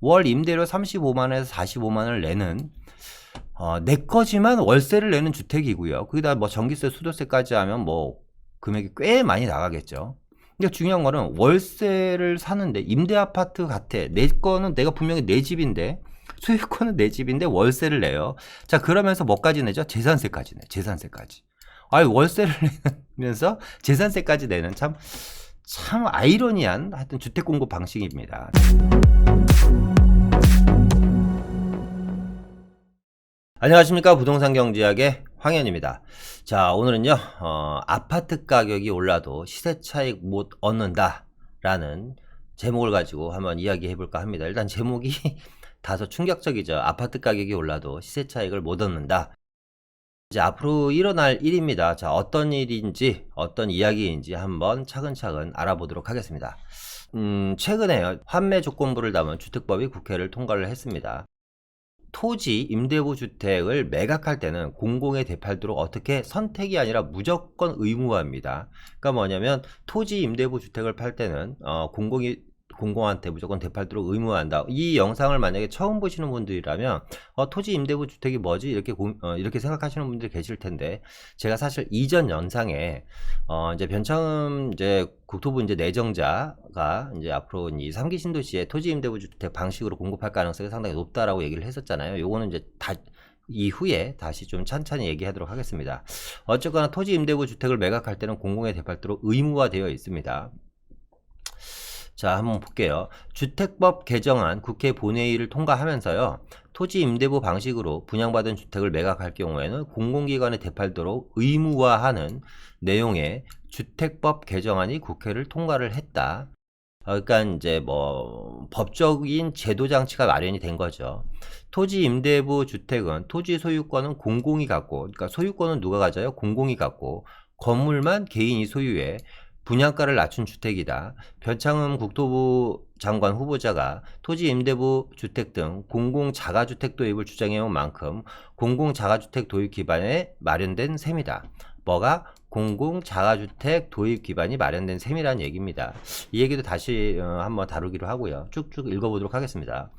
월 임대료 35만원에서 45만원을 내는 내 거지만 월세를 내는 주택이고요. 거기다 뭐 전기세, 수도세까지 하면 뭐 금액이 꽤 많이 나가겠죠. 근데 중요한 거는 월세를 사는데 임대 아파트 같아. 내 거는 내가 분명히 내 집인데 소유권은 내 집인데 월세를 내요. 자, 그러면서 뭐까지 내죠? 재산세까지 내. 재산세까지. 아니, 월세를 내면서 재산세까지 내는 참 아이러니한 하여튼 주택 공급 방식입니다. 안녕하십니까, 부동산 경제학의 황현입니다. 자, 오늘은요 아파트 가격이 올라도 시세 차익 못 얻는다 라는 제목을 가지고 한번 이야기해 볼까 합니다. 일단 제목이 다소 충격적이죠. 아파트 가격이 올라도 시세 차익을 못 얻는다. 이제 앞으로 일어날 일입니다. 자, 어떤 일인지 어떤 이야기인지 한번 차근차근 알아보도록 하겠습니다. 최근에 환매 조건부를 담은 주택법이 국회를 통과를 했습니다. 토지 임대부 주택을 매각할 때는 공공에 되팔도록 어떻게 선택이 아니라 무조건 의무화입니다. 그러니까 뭐냐면 토지 임대부 주택을 팔 때는 공공한테 무조건 되팔도록 의무화한다. 이 영상을 만약에 처음 보시는 분들이라면 토지 임대부 주택이 뭐지? 이렇게 생각하시는 분들이 계실 텐데, 제가 사실 이전 영상에 이제 변창흠 국토부 내정자가 앞으로 이 3기 신도시에 토지 임대부 주택 방식으로 공급할 가능성이 상당히 높다라고 얘기를 했었잖아요. 요거는 이후에 다시 좀 찬찬히 얘기하도록 하겠습니다. 어쨌거나 토지 임대부 주택을 매각할 때는 공공에 되팔도록 의무화되어 있습니다. 자, 한번 볼게요. 주택법 개정안 국회 본회의를 통과하면서요, 토지 임대부 방식으로 분양받은 주택을 매각할 경우에는 공공기관에 되팔도록 의무화하는 내용의 주택법 개정안이 국회를 통과를 했다. 그러니까 이제 뭐 법적인 제도 장치가 마련이 된 거죠. 토지 임대부 주택은 토지 소유권은 공공이 갖고, 그러니까 소유권은 누가 가져요? 공공이 갖고 건물만 개인이 소유해 분양가를 낮춘 주택이다. 변창흠 국토부 장관 후보자가 토지 임대부 주택 등 공공 자가주택 도입을 주장해온 만큼 공공 자가주택 도입 기반에 마련된 셈이다. 뭐가? 공공 자가주택 도입 기반이 마련된 셈이라는 얘기입니다. 이 얘기도 다시 한번 다루기로 하고요. 쭉쭉 읽어보도록 하겠습니다.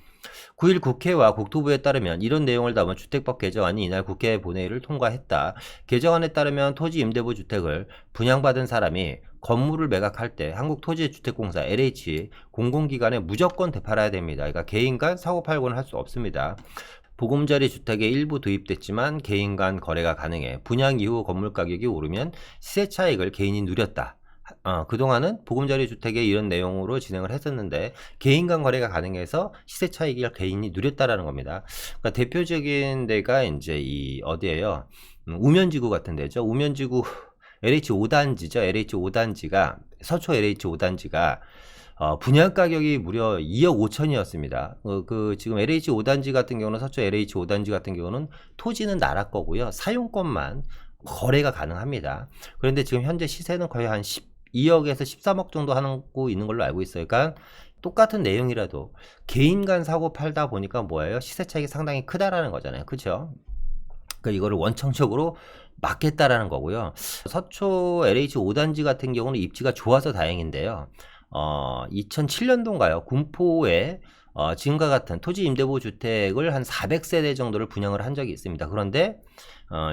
9일 국회와 국토부에 따르면 이런 내용을 담은 주택법 개정안이 이날 국회 본회의를 통과했다. 개정안에 따르면 토지 임대부 주택을 분양받은 사람이 건물을 매각할 때 한국토지주택공사 LH 공공기관에 무조건 되팔아야 됩니다. 그러니까 개인 간 사고팔고는 할 수 없습니다. 보금자리 주택에 일부 도입됐지만 개인 간 거래가 가능해 분양 이후 건물 가격이 오르면 시세 차익을 개인이 누렸다. 그동안은 보금자리 주택에 이런 내용으로 진행을 했었는데 개인 간 거래가 가능해서 시세 차익을 개인이 누렸다라는 겁니다. 그러니까 대표적인 데가 이제 어디예요? 우면지구 같은 데죠. 우면지구 LH 5단지죠. LH 5단지가 서초 LH 5단지가 분양 가격이 무려 2억 5천이었습니다. 지금 LH 5단지 같은 경우는 서초 LH 5단지 같은 경우는 토지는 나라 거고요. 사용권만 거래가 가능합니다. 그런데 지금 현재 시세는 거의 한 12억에서 13억 정도 하고 있는 걸로 알고 있어요. 그러니까 똑같은 내용이라도 개인 간 사고 팔다 보니까 뭐예요? 시세 차익이 상당히 크다라는 거잖아요. 그렇죠? 그러니까 이거를 원청적으로 막겠다라는 거고요. 서초 LH 5단지 같은 경우는 입지가 좋아서 다행인데요. 2007년도인가요? 군포에 지금과 같은 토지 임대부 주택을 한 400세대 정도를 분양을 한 적이 있습니다. 그런데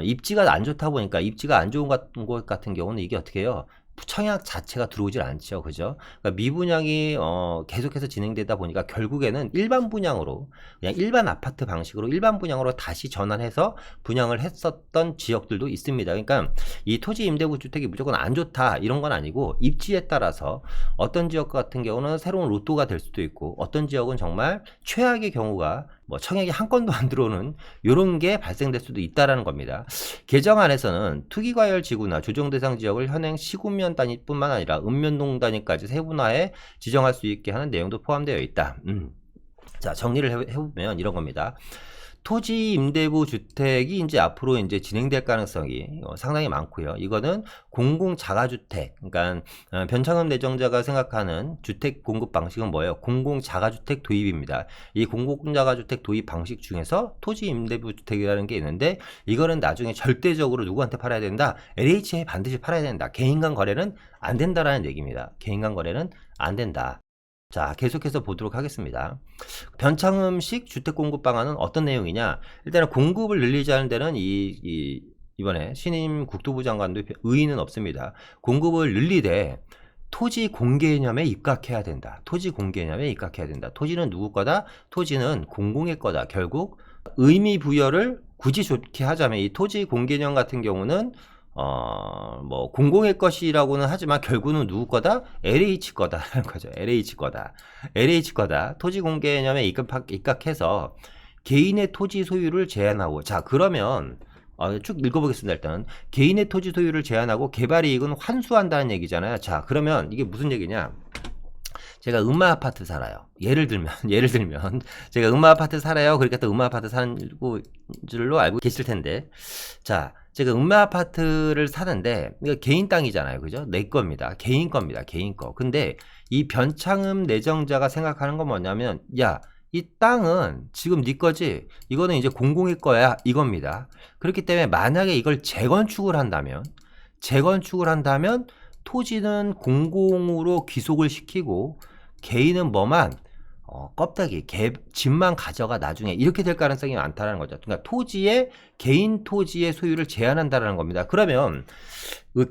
입지가 안 좋다 보니까, 입지가 안 좋은 곳 같은 경우는 이게 어떻게 해요? 청약 자체가 들어오질 않죠. 그죠? 그러니까 미분양이 계속해서 진행되다 보니까 결국에는 일반 분양으로, 그냥 일반 아파트 방식으로 일반 분양으로 다시 전환해서 분양을 했었던 지역들도 있습니다. 그러니까 이 토지 임대부 주택이 무조건 안 좋다 이런 건 아니고, 입지에 따라서 어떤 지역 같은 경우는 새로운 로또가 될 수도 있고, 어떤 지역은 정말 최악의 경우가 뭐 청약이 한 건도 안 들어오는 이런 게 발생될 수도 있다라는 겁니다. 개정안에서는 투기과열 지구나 조정 대상 지역을 현행 시군면 단위뿐만 아니라 읍면동 단위까지 세분화해 지정할 수 있게 하는 내용도 포함되어 있다. 자, 정리를 해보면 이런 겁니다. 토지 임대부 주택이 이제 앞으로 진행될 가능성이 상당히 많고요. 이거는 공공 자가주택, 그러니까 변창흠 내정자가 생각하는 주택 공급 방식은 뭐예요? 공공 자가주택 도입입니다. 이 공공 자가주택 도입 방식 중에서 토지 임대부 주택이라는 게 있는데, 이거는 나중에 절대적으로 누구한테 팔아야 된다? LH에 반드시 팔아야 된다. 개인 간 거래는 안 된다라는 얘기입니다. 개인 간 거래는 안 된다. 자, 계속해서 보도록 하겠습니다. 변창흠식 주택 공급 방안은 어떤 내용이냐? 일단은 공급을 늘리자는 데는 이번에 신임 국토부 장관도 의의는 없습니다. 공급을 늘리되 토지 공개 개념에 입각해야 된다. 토지 공개 개념에 입각해야 된다. 토지는 누구 거다? 토지는 공공의 거다. 결국 의미 부여를 굳이 좋게 하자면 이 토지 공개 개념 같은 경우는 뭐 공공의 것이라고는 하지만 결국은 누구 거다? LH 거다라는 거죠. LH 거다. LH 거다. 토지 공개 개념에 입각해서 개인의 토지 소유를 제한하고, 자, 그러면 쭉 읽어보겠습니다. 일단 개인의 토지 소유를 제한하고 개발 이익은 환수한다는 얘기잖아요. 자, 그러면 이게 무슨 얘기냐? 제가 음마 아파트 살아요. 예를 들면 제가 음마 아파트 살아요. 그러니까 또 음마 아파트 사는 줄로 알고 계실 텐데, 자, 제가 음마 아파트를 사는데 이거 개인 땅이잖아요. 그죠? 내 겁니다. 개인 겁니다. 개인 거. 근데 이 변창흠 내정자가 생각하는 건 뭐냐면, 야, 이 땅은 지금 네 거지? 이거는 이제 공공의 거야. 이겁니다. 그렇기 때문에 만약에 이걸 재건축을 한다면 토지는 공공으로 귀속을 시키고 개인은 뭐만 껍데기, 집만 가져가 나중에, 이렇게 될 가능성이 많다는 거죠. 그러니까 개인 토지의 소유를 제한한다는 겁니다. 그러면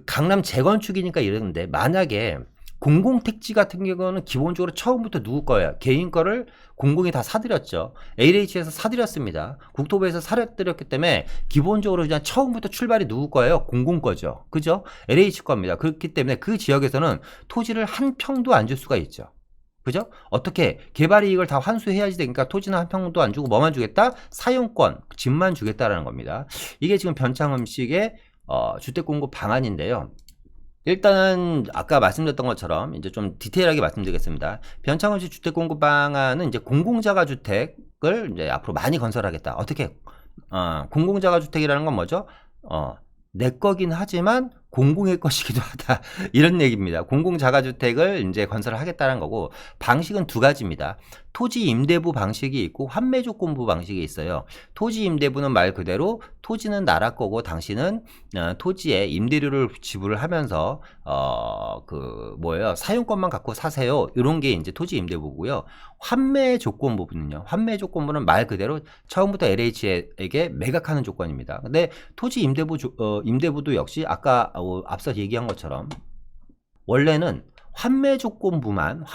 강남 재건축이니까 이러는데, 만약에 공공택지 같은 경우는 기본적으로 처음부터 누구 거예요? 개인 거를 공공이 다 사들였죠. LH에서 사들였습니다. 국토부에서 사들였기 때문에 기본적으로 그냥 처음부터 출발이 누구 거예요? 공공 거죠. 그죠? LH 겁니다. 그렇기 때문에 그 지역에서는 토지를 한 평도 안 줄 수가 있죠. 그죠? 어떻게 개발 이익을 다 환수해야지 되니까 토지는 한 평도 안 주고 뭐만 주겠다? 사용권, 집만 주겠다라는 겁니다. 이게 지금 변창흠식의 주택 공급 방안인데요. 일단은 아까 말씀드렸던 것처럼 이제 좀 디테일하게 말씀드리겠습니다. 변창흠식 주택 공급 방안은 이제 공공자가 주택을 이제 앞으로 많이 건설하겠다. 어떻게? 공공자가 주택이라는 건 뭐죠? 내 거긴 하지만 공공의 것이기도 하다. 이런 얘기입니다. 공공자가주택을 이제 건설을 하겠다는 거고, 방식은 두 가지입니다. 토지 임대부 방식이 있고 환매 조건부 방식이 있어요. 토지 임대부는 말 그대로 토지는 나라 거고 당신은 토지에 임대료를 지불을 하면서 사용권만 갖고 사세요. 이런 게 이제 토지 임대부고요. 환매 조건부는요. 환매 조건부는 말 그대로 처음부터 LH에게 매각하는 조건입니다. 근데 토지 임대부도 역시 아까 앞서 얘기한 것처럼 원래는 환매 조건부만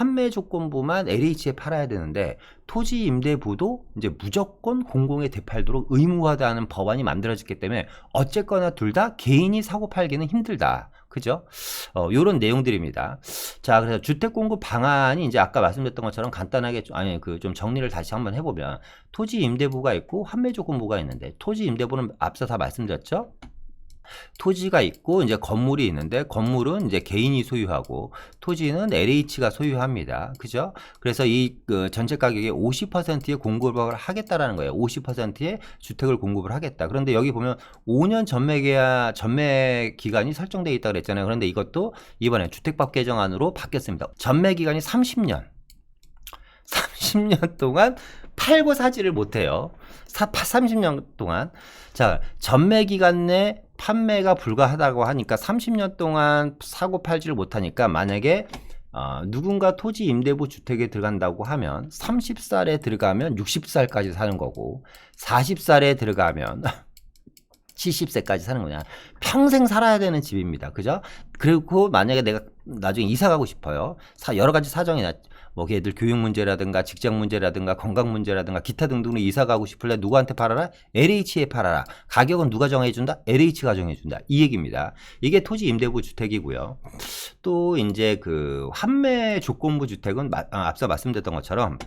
LH에 팔아야 되는데, 토지 임대부도 이제 무조건 공공에 되팔도록 의무화하는 법안이 만들어졌기 때문에 어쨌거나 둘 다 개인이 사고 팔기는 힘들다. 그죠? 요런 내용들입니다. 자, 그래서 주택 공급 방안이 이제 아까 말씀드렸던 것처럼 간단하게 좀 정리를 다시 한번 해보면, 토지 임대부가 있고 환매 조건부가 있는데, 토지 임대부는 앞서 다 말씀드렸죠? 토지가 있고 이제 건물이 있는데, 건물은 이제 개인이 소유하고 토지는 LH가 소유합니다. 그죠? 그래서 이 전체 가격의 50%의 공급을 하겠다라는 거예요. 50%의 주택을 공급을 하겠다. 그런데 여기 보면 5년 전매 기간이 설정되어 있다고 그랬잖아요. 그런데 이것도 이번에 주택법 개정안으로 바뀌었습니다. 전매 기간이 30년 동안 팔고 사지를 못해요. 30년 동안. 자, 전매 기간 내 판매가 불가하다고 하니까 30년 동안 사고 팔지를 못하니까, 만약에 누군가 토지 임대부 주택에 들어간다고 하면 30살에 들어가면 60살까지 사는 거고, 40살에 들어가면 70세까지 사는 거냐. 평생 살아야 되는 집입니다. 그죠? 그리고 만약에 내가 나중에 이사 가고 싶어요. 여러 가지 사정이나 걔들 교육 문제라든가 직장 문제라든가 건강 문제라든가 기타 등등으로 이사 가고 싶을래 누구한테 팔아라? LH에 팔아라. 가격은 누가 정해준다? LH가 정해준다. 이 얘기입니다. 이게 토지 임대부 주택이고요. 또 이제 환매 조건부 주택은 앞서 말씀드렸던 것처럼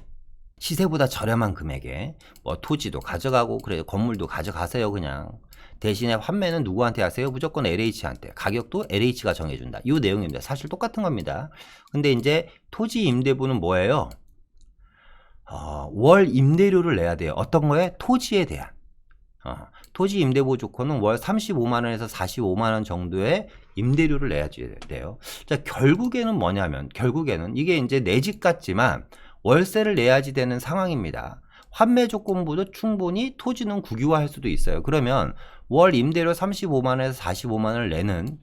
시세보다 저렴한 금액에 토지도 가져가고, 그래 건물도 가져가세요. 그냥 대신에 환매는 누구한테 하세요? 무조건 LH한테. 가격도 LH가 정해준다. 이 내용입니다. 사실 똑같은 겁니다. 근데 이제 토지 임대부는 뭐예요? 월 임대료를 내야 돼요. 어떤 거에? 토지에 대한. 토지 임대부 조건은 월 35만원에서 45만원 정도의 임대료를 내야 돼요. 자, 결국에는 뭐냐면, 이게 이제 내 집 같지만 월세를 내야지 되는 상황입니다. 환매 조건부도 충분히 토지는 국유화할 수도 있어요. 그러면 월 임대료 35만원에서 45만원을 내는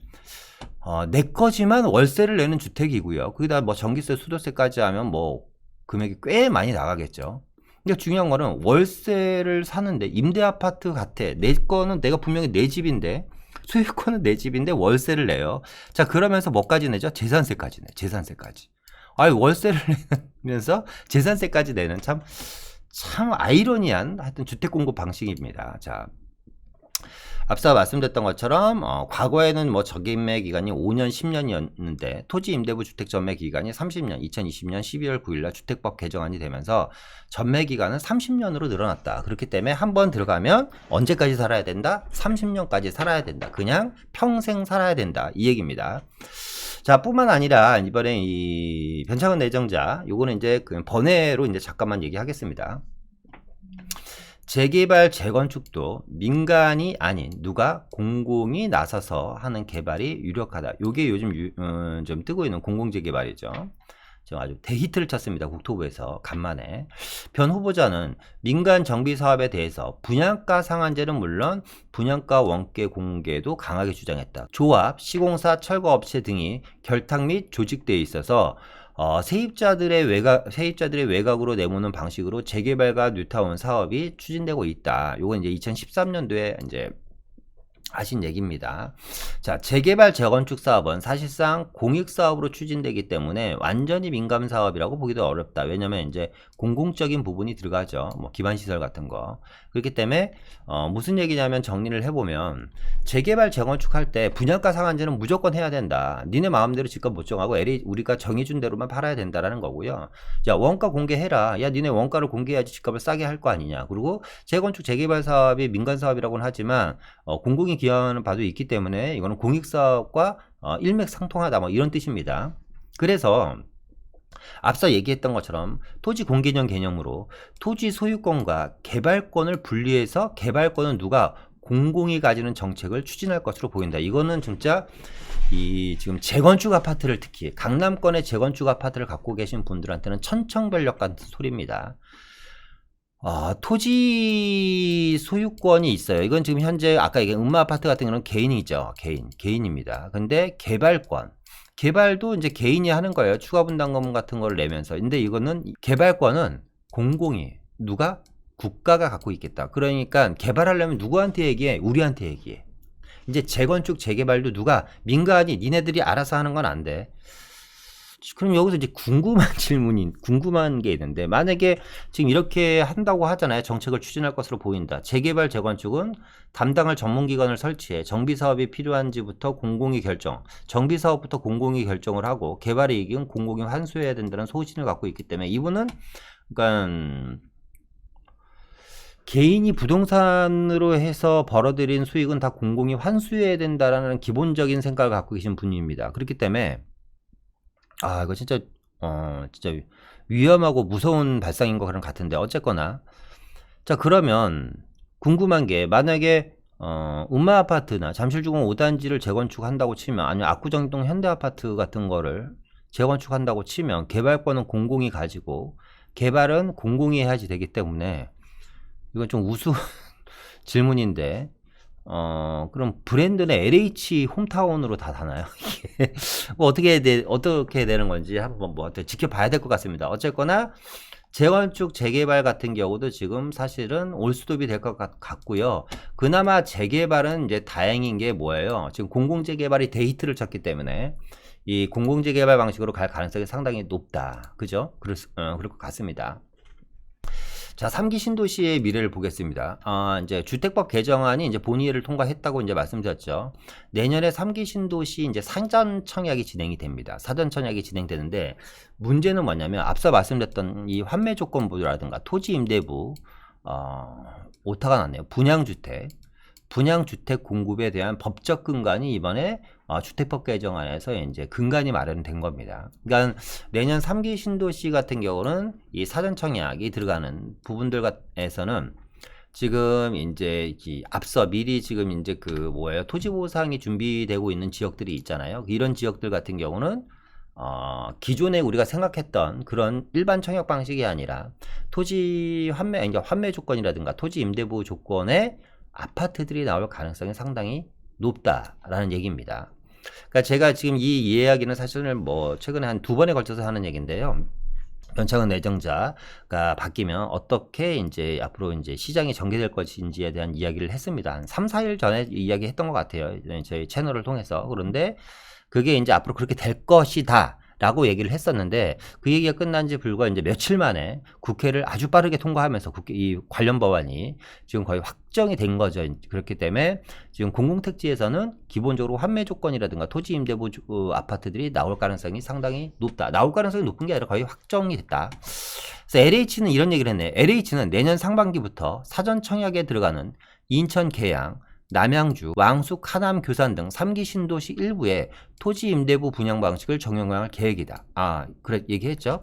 내 거지만 월세를 내는 주택이고요. 거기다 뭐 전기세, 수도세까지 하면 뭐 금액이 꽤 많이 나가겠죠. 근데 중요한 거는 월세를 사는데 임대 아파트 같아. 내 거는 내가 분명히 내 집인데 소유권은 내 집인데 월세를 내요. 자, 그러면서 뭐까지 내죠? 재산세까지 내. 재산세까지. 아니, 월세를 내면서 재산세까지 내는 참 아이러니한 하여튼 주택 공급 방식입니다. 자, 앞서 말씀드렸던 것처럼 과거에는 뭐 적임매 기간이 5년, 10년이었는데 토지 임대부 주택 전매 기간이 30년, 2020년 12월 9일날 주택법 개정안이 되면서 전매 기간은 30년으로 늘어났다. 그렇기 때문에 한번 들어가면 언제까지 살아야 된다? 30년까지 살아야 된다. 그냥 평생 살아야 된다. 이 얘기입니다. 자, 뿐만 아니라 이번에 이 변창흠 내정자, 요거는 이제 그 번외로 이제 잠깐만 얘기하겠습니다. 재개발, 재건축도 민간이 아닌 누가 공공이 나서서 하는 개발이 유력하다. 요게 요즘 좀 뜨고 있는 공공재개발이죠. 지금 아주 대히트를 쳤습니다. 국토부에서 간만에. 변 후보자는 민간 정비 사업에 대해서 분양가 상한제는 물론 분양가 원가 공개도 강하게 주장했다. 조합, 시공사, 철거업체 등이 결탁 및 조직되어 있어서 세입자들의 외곽으로 내모는 방식으로 재개발과 뉴타운 사업이 추진되고 있다. 요건 이제 2013년도에 이제 하신 얘기입니다. 자, 재개발, 재건축 사업은 사실상 공익사업으로 추진되기 때문에 완전히 민간 사업이라고 보기도 어렵다. 왜냐면 이제 공공적인 부분이 들어가죠. 뭐 기반시설 같은 거. 그렇기 때문에 무슨 얘기냐면 정리를 해보면 재개발, 재건축할 때 분양가 상한제는 무조건 해야 된다. 니네 마음대로 집값 못 정하고 우리가 정해준 대로만 팔아야 된다라는 거고요. 자, 원가 공개해라. 야, 니네 원가를 공개해야지 집값을 싸게 할 거 아니냐. 그리고 재건축, 재개발 사업이 민간 사업이라고는 하지만 공공이 기여하는 바도 있기 때문에 이거는 공익사업과 일맥상통하다 뭐 이런 뜻입니다. 그래서 앞서 얘기했던 것처럼 토지 공개념 개념으로 토지 소유권과 개발권을 분리해서 개발권은 누가 공공이 가지는 정책을 추진할 것으로 보인다. 이거는 진짜 지금 재건축 아파트를 특히 강남권의 재건축 아파트를 갖고 계신 분들한테는 천청별력 같은 소리입니다. 토지 소유권이 있어요. 이건 지금 현재 아까 얘기한 음마아파트 같은 경우는 개인이죠. 개인입니다. 근데 개발도 이제 개인이 하는 거예요. 추가분담금 같은 걸 내면서. 근데 이거는 개발권은 공공이 누가? 국가가 갖고 있겠다. 그러니까 개발하려면 누구한테 얘기해? 우리한테 얘기해. 이제 재건축, 재개발도 누가? 민간이 니네들이 알아서 하는 건 안 돼. 그럼 여기서 이제 궁금한 게 있는데, 만약에 지금 이렇게 한다고 하잖아요. 정책을 추진할 것으로 보인다. 재개발, 재건축은 담당할 전문기관을 설치해 정비사업이 필요한지부터 공공이 결정, 정비사업부터 공공이 결정을 하고 개발의 이익은 공공이 환수해야 된다는 소신을 갖고 있기 때문에 이분은 그러니까 개인이 부동산으로 해서 벌어들인 수익은 다 공공이 환수해야 된다라는 기본적인 생각을 갖고 계신 분입니다. 그렇기 때문에 이거 진짜 위험하고 무서운 발상인 것 같은데 어쨌거나 자, 그러면 궁금한 게 만약에 음마아파트나 잠실주공 5단지를 재건축한다고 치면 아니면 압구정동 현대아파트 같은 거를 재건축한다고 치면 개발권은 공공이 가지고 개발은 공공이 해야지 되기 때문에 이건 좀 우스운 질문인데 그럼 브랜드는 LH 홈타운으로 다 다나요? 이게 뭐 어떻게 되는 건지 한번 뭐 지켜봐야 될 것 같습니다. 어쨌거나 재건축, 재개발 같은 경우도 지금 사실은 올스톱이 될 것 같고요. 그나마 재개발은 이제 다행인 게 뭐예요? 지금 공공재개발이 데이트를 쳤기 때문에 이 공공재개발 방식으로 갈 가능성이 상당히 높다. 그죠? 그럴 것 같습니다. 자, 3기 신도시의 미래를 보겠습니다. 이제 주택법 개정안이 이제 본회의를 통과했다고 이제 말씀드렸죠. 내년에 3기 신도시 이제 사전 청약이 진행이 됩니다. 사전 청약이 진행되는데 문제는 뭐냐면 앞서 말씀드렸던 이 환매 조건부라든가 토지 임대부 오타가 났네요. 분양주택 공급에 대한 법적 근간이 이번에 주택법 개정안에서 이제 근간이 마련된 겁니다. 그러니까 내년 3기 신도시 같은 경우는 이 사전 청약이 들어가는 부분들에서는 지금 이제 앞서 미리 지금 이제 토지 보상이 준비되고 있는 지역들이 있잖아요. 이런 지역들 같은 경우는 기존에 우리가 생각했던 그런 일반 청약 방식이 아니라 토지 환매 조건이라든가 토지 임대부 조건에 아파트들이 나올 가능성이 상당히 높다라는 얘기입니다. 그러니까 제가 지금 이 이야기는 사실은 뭐 최근에 한 2번에 걸쳐서 하는 얘기인데요. 변창흠 내정자가 바뀌면 어떻게 이제 앞으로 이제 시장이 전개될 것인지에 대한 이야기를 했습니다. 한 3, 4일 전에 이야기했던 것 같아요. 저희 채널을 통해서. 그런데 그게 이제 앞으로 그렇게 될 것이다. 라고 얘기를 했었는데 그 얘기가 끝난 지 불과 이제 며칠 만에 국회를 아주 빠르게 통과하면서 이 관련 법안이 지금 거의 확정이 된 거죠. 그렇기 때문에 지금 공공택지에서는 기본적으로 환매 조건이라든가 토지 임대부 아파트들이 나올 가능성이 상당히 높다. 나올 가능성이 높은 게 아니라 거의 확정이 됐다. 그래서 LH는 이런 얘기를 했네. LH는 내년 상반기부터 사전 청약에 들어가는 인천 계양, 남양주, 왕숙, 하남, 교산 등 3기 신도시 일부에 토지 임대부 분양 방식을 적용할 계획이다. 그래 얘기했죠.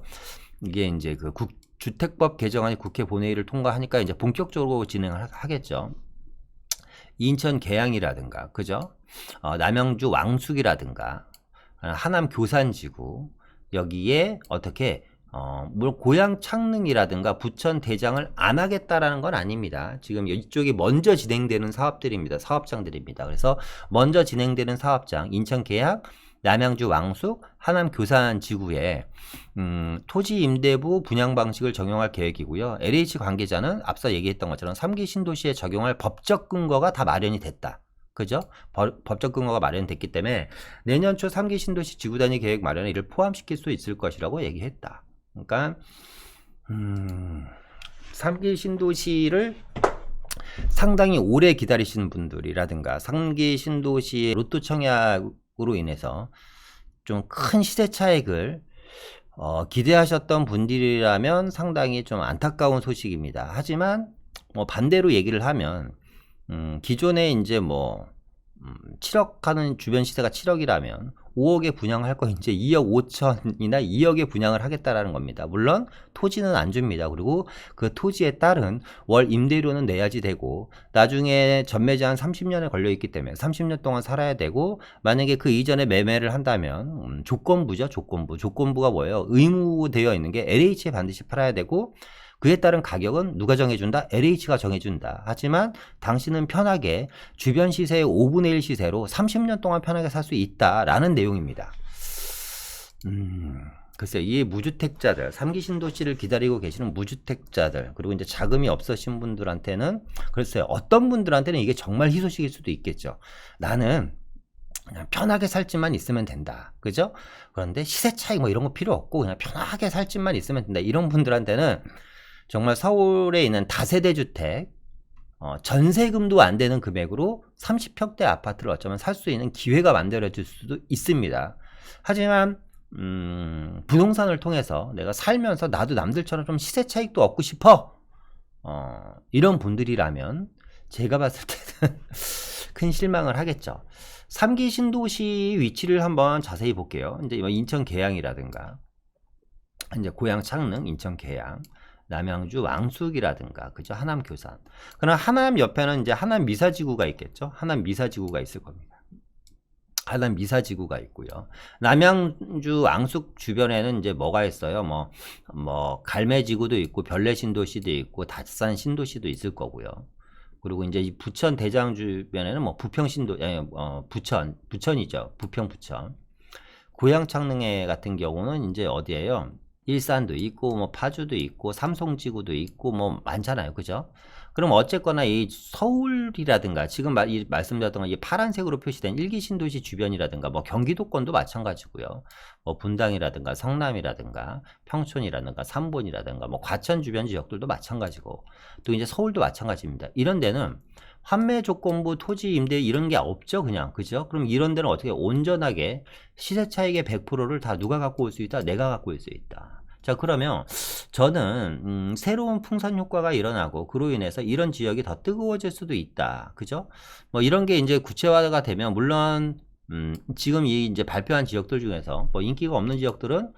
이게 이제 그 주택법 개정안이 국회 본회의를 통과하니까 이제 본격적으로 진행을 하겠죠. 인천 계양이라든가, 그죠? 남양주 왕숙이라든가, 하남 교산지구 여기에 어떻게 물론 고양 창릉이라든가 부천 대장을 안 하겠다라는 건 아닙니다. 지금 이쪽이 먼저 진행되는 사업들입니다. 사업장들입니다. 그래서 먼저 진행되는 사업장 인천 계양, 남양주 왕숙, 하남 교산 지구에 토지 임대부 분양 방식을 적용할 계획이고요. LH 관계자는 앞서 얘기했던 것처럼 3기 신도시에 적용할 법적 근거가 다 마련이 됐다. 그죠? 법적 근거가 마련됐기 때문에 내년 초 3기 신도시 지구단위 계획 마련에 이를 포함시킬 수 있을 것이라고 얘기했다. 그러니까 3기 신도시를 상당히 오래 기다리시는 분들이라든가 3기 신도시의 로또 청약으로 인해서 좀 큰 시세 차익을 기대하셨던 분들이라면 상당히 좀 안타까운 소식입니다. 하지만 뭐 반대로 얘기를 하면 기존에 이제 뭐 7억 하는 주변 시세가 7억이라면 5억에 분양할 거 이제 2억 5천이나 2억에 분양을 하겠다라는 겁니다. 물론 토지는 안 줍니다. 그리고 그 토지에 따른 월 임대료는 내야지 되고 나중에 전매 제한 30년에 걸려 있기 때문에 30년 동안 살아야 되고 만약에 그 이전에 매매를 한다면 조건부죠. 조건부가 뭐예요? 의무되어 있는 게 LH에 반드시 팔아야 되고 그에 따른 가격은 누가 정해준다? LH가 정해준다. 하지만 당신은 편하게 주변 시세의 5분의 1 시세로 30년 동안 편하게 살 수 있다라는 내용입니다. 글쎄요, 이 무주택자들, 3기 신도시를 기다리고 계시는 무주택자들, 그리고 이제 자금이 없으신 분들한테는, 글쎄요, 어떤 분들한테는 이게 정말 희소식일 수도 있겠죠. 나는 그냥 편하게 살집만 있으면 된다. 그죠? 그런데 시세 차익 뭐 이런 거 필요 없고 그냥 편하게 살집만 있으면 된다. 이런 분들한테는 정말 서울에 있는 다세대 주택, 전세금도 안 되는 금액으로 30평대 아파트를 어쩌면 살 수 있는 기회가 만들어질 수도 있습니다. 하지만 부동산을 통해서 내가 살면서 나도 남들처럼 좀 시세 차익도 얻고 싶어. 이런 분들이라면 제가 봤을 때는 큰 실망을 하겠죠. 3기 신도시 위치를 한번 자세히 볼게요. 이제 인천 계양이라든가, 이제 고양 창릉, 인천 계양, 남양주 왕숙이라든가, 그죠? 하남 교산. 그럼 하남 옆에는 이제 하남 미사지구가 있겠죠? 하남 미사지구가 있을 겁니다. 하남 미사지구가 있고요. 남양주 왕숙 주변에는 이제 뭐가 있어요? 뭐 갈매지구도 있고, 별내 신도시도 있고, 닷산 신도시도 있을 거고요. 그리고 이제 이 부천 대장 주변에는 뭐 부평 신도, 부천이죠. 부평 부천. 고양 창릉에 같은 경우는 이제 어디예요? 일산도 있고 뭐 파주도 있고 삼성지구도 있고 뭐 많잖아요. 그죠? 그럼 어쨌거나 이 서울이라든가 지금 말씀드렸던 이 파란색으로 표시된 1기 신도시 주변이라든가 뭐 경기도권도 마찬가지고요. 뭐 분당이라든가 성남이라든가 평촌이라든가 삼본이라든가 뭐 과천 주변 지역들도 마찬가지고 또 이제 서울도 마찬가지입니다. 이런 데는 환매 조건부 토지 임대 이런 게 없죠. 그냥. 그죠? 그럼 이런 데는 어떻게 온전하게 시세 차익의 100%를 다 누가 갖고 올 수 있다? 내가 갖고 올 수 있다. 자, 그러면 저는 새로운 풍선 효과가 일어나고 그로 인해서 이런 지역이 더 뜨거워질 수도 있다. 그죠? 뭐 이런 게 이제 구체화가 되면 물론 지금 이 이제 발표한 지역들 중에서 뭐 인기가 없는 지역들은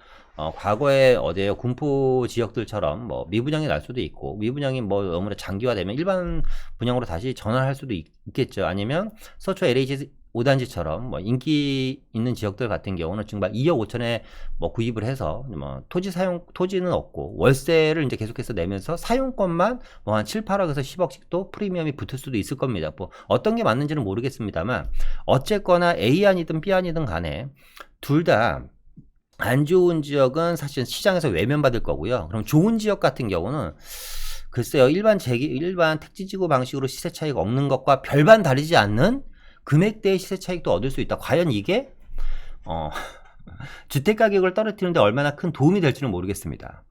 과거에 어디에요? 군포 지역들처럼 뭐 미분양이 날 수도 있고 미분양이 뭐 너무나 장기화되면 일반 분양으로 다시 전환할 수도 있겠죠. 아니면 서초 LH 5단지처럼 뭐 인기 있는 지역들 같은 경우는 정말 2억 5천에 뭐 구입을 해서 뭐 토지는 없고 월세를 이제 계속해서 내면서 사용권만 뭐 한 7, 8억에서 10억씩도 프리미엄이 붙을 수도 있을 겁니다. 뭐 어떤 게 맞는지는 모르겠습니다만 어쨌거나 A 안이든 B 안이든 간에 둘 다 안 좋은 지역은 사실 시장에서 외면받을 거고요. 그럼 좋은 지역 같은 경우는 글쎄요, 일반 택지지구 방식으로 시세 차익 얻는 것과 별반 다르지 않는 금액대의 시세 차익도 얻을 수 있다. 과연 이게 주택 가격을 떨어뜨리는데 얼마나 큰 도움이 될지는 모르겠습니다.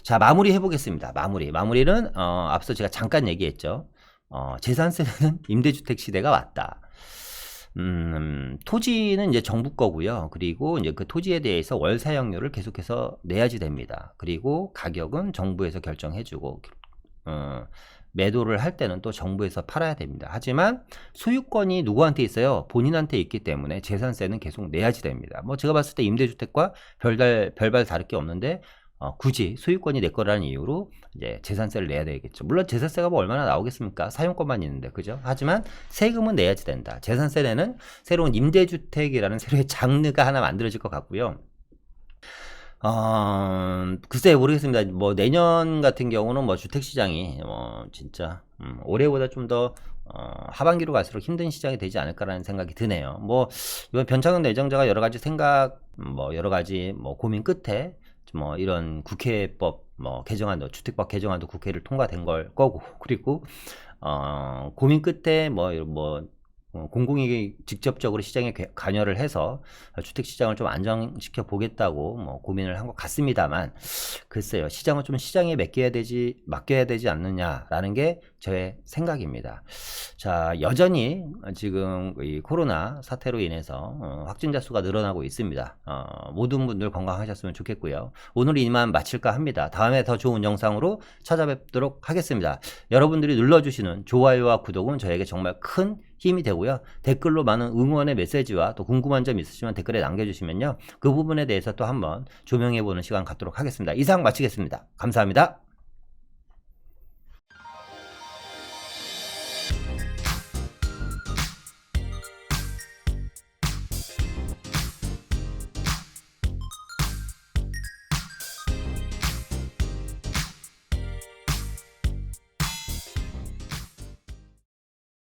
자, 마무리 해보겠습니다. 마무리는 앞서 제가 잠깐 얘기했죠. 재산세는 임대주택 시대가 왔다. 토지는 이제 정부 거고요. 그리고 이제 그 토지에 대해서 월 사용료를 계속해서 내야지 됩니다. 그리고 가격은 정부에서 결정해주고, 매도를 할 때는 또 정부에서 팔아야 됩니다. 하지만 소유권이 누구한테 있어요? 본인한테 있기 때문에 재산세는 계속 내야지 됩니다. 뭐 제가 봤을 때 임대주택과 별반 다를 게 없는데, 굳이 소유권이 내 거라는 이유로 이제 재산세를 내야 되겠죠. 물론 재산세가 뭐 얼마나 나오겠습니까? 사용권만 있는데, 그죠? 하지만 세금은 내야지 된다. 재산세 내는 새로운 임대주택이라는 새로운 장르가 하나 만들어질 것 같고요. 글쎄요, 모르겠습니다. 뭐 내년 같은 경우는 뭐 주택시장이 진짜 올해보다 좀 더 하반기로 갈수록 힘든 시장이 되지 않을까라는 생각이 드네요. 뭐 이번 변창흠 내정자가 여러 가지 생각, 여러 가지 고민 끝에 뭐 이런 국회법 개정안도, 주택법 개정안도 국회를 통과된 걸 거고, 그리고 고민 끝에 공공이 직접적으로 시장에 관여를 해서 주택시장을 좀 안정시켜 보겠다고 고민을 한 것 같습니다만, 글쎄요, 시장은 좀 시장에 맡겨야 되지 않느냐라는 게 저의 생각입니다. 자, 여전히 지금 이 코로나 사태로 인해서 확진자 수가 늘어나고 있습니다. 모든 분들 건강하셨으면 좋겠고요. 오늘 이만 마칠까 합니다. 다음에 더 좋은 영상으로 찾아뵙도록 하겠습니다. 여러분들이 눌러주시는 좋아요와 구독은 저에게 정말 큰 힘이 되고요. 댓글로 많은 응원의 메시지와 또 궁금한 점 있으시면 댓글에 남겨주시면요, 그 부분에 대해서 또 한번 조명해보는 시간 갖도록 하겠습니다. 이상 마치겠습니다. 감사합니다.